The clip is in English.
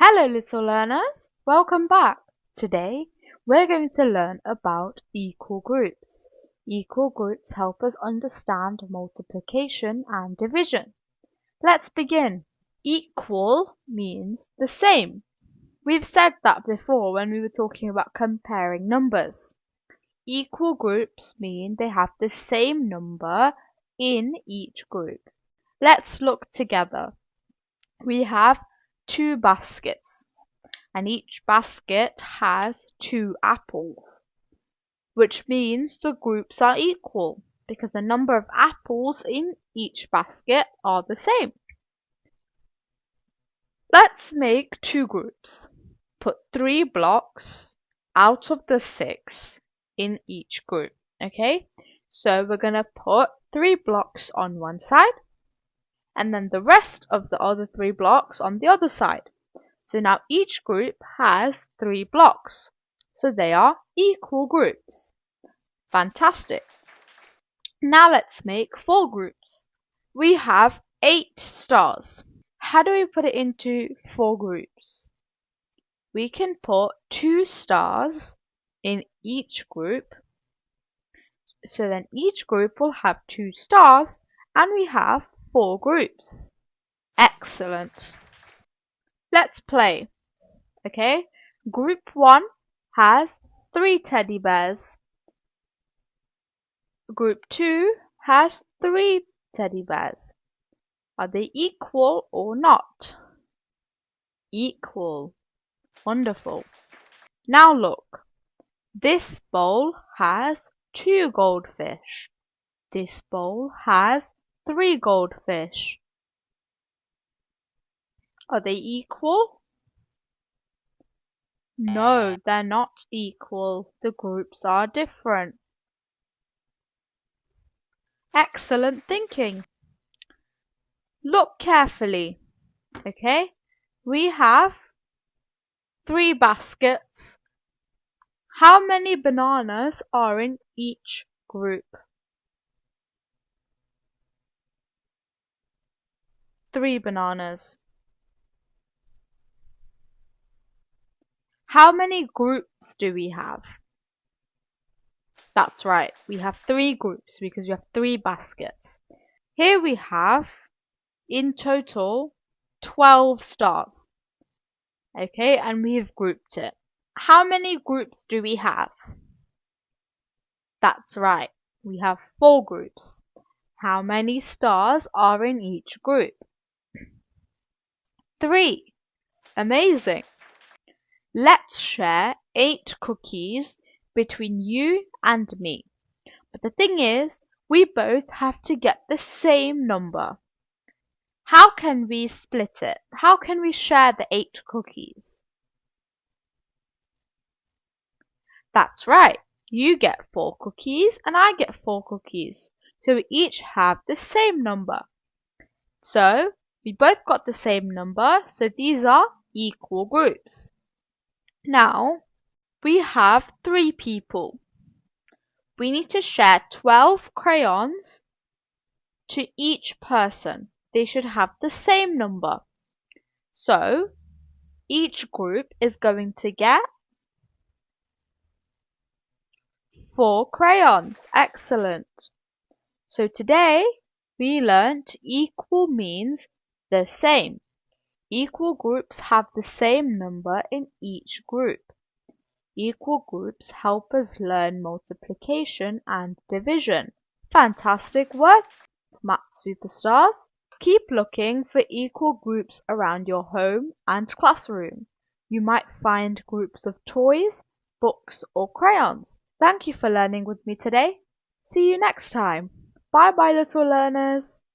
Hello little learners, welcome back. Today we're going to learn about equal groups. Equal groups help us understand multiplication and division. Let's begin. Equal means the same. We've said that before when we were talking about comparing numbers. Equal groups mean they have the same number in each group. Let's look together. We have two baskets, and each basket has 2 apples, which means the groups are equal because the number of apples in each basket are the same. Let's make 2 groups. Put 3 blocks out of the 6 in each group. Okay, so we're going to put 3 blocks on one side and then the rest of the other 3 blocks on the other side. So now each group has 3 blocks. So they are equal groups. Fantastic. Now let's make 4 groups. We have 8 stars. How do we put it into 4 groups? We can put 2 stars in each group. So then each group will have 2 stars and we have 4 groups. Excellent. Let's play. Okay, group 1 has 3 teddy bears. Group 2 has 3 teddy bears. Are they equal or not? Equal. Wonderful. Now look. This bowl has 2 goldfish. This bowl has 3 goldfish. Are they equal? No, they're not equal. The groups are different. Excellent thinking. Look carefully. Okay, we have 3 baskets. How many bananas are in each group? 3 bananas. How many groups do we have? That's right, we have 3 groups because we have 3 baskets. Here we have, in total, 12 stars. Okay, and we've grouped it. How many groups do we have? That's right, we have 4 groups. How many stars are in each group? 3. Amazing. Let's share 8 cookies between you and me. But the thing is, we both have to get the same number. How can we split it? How can we share the 8 cookies? That's right. You get 4 cookies and I get 4 cookies. So we each have the same number. So we both got the same number. So these are equal groups. Now we have 3 people. We need to share 12 crayons to each person. They should have the same number. So each group is going to get 4 crayons. Excellent. So today we learnt equal means the same. Equal groups have the same number in each group. Equal groups help us learn multiplication and division. Fantastic work, Math Superstars. Keep looking for equal groups around your home and classroom. You might find groups of toys, books, or crayons. Thank you for learning with me today. See you next time. Bye bye, little learners.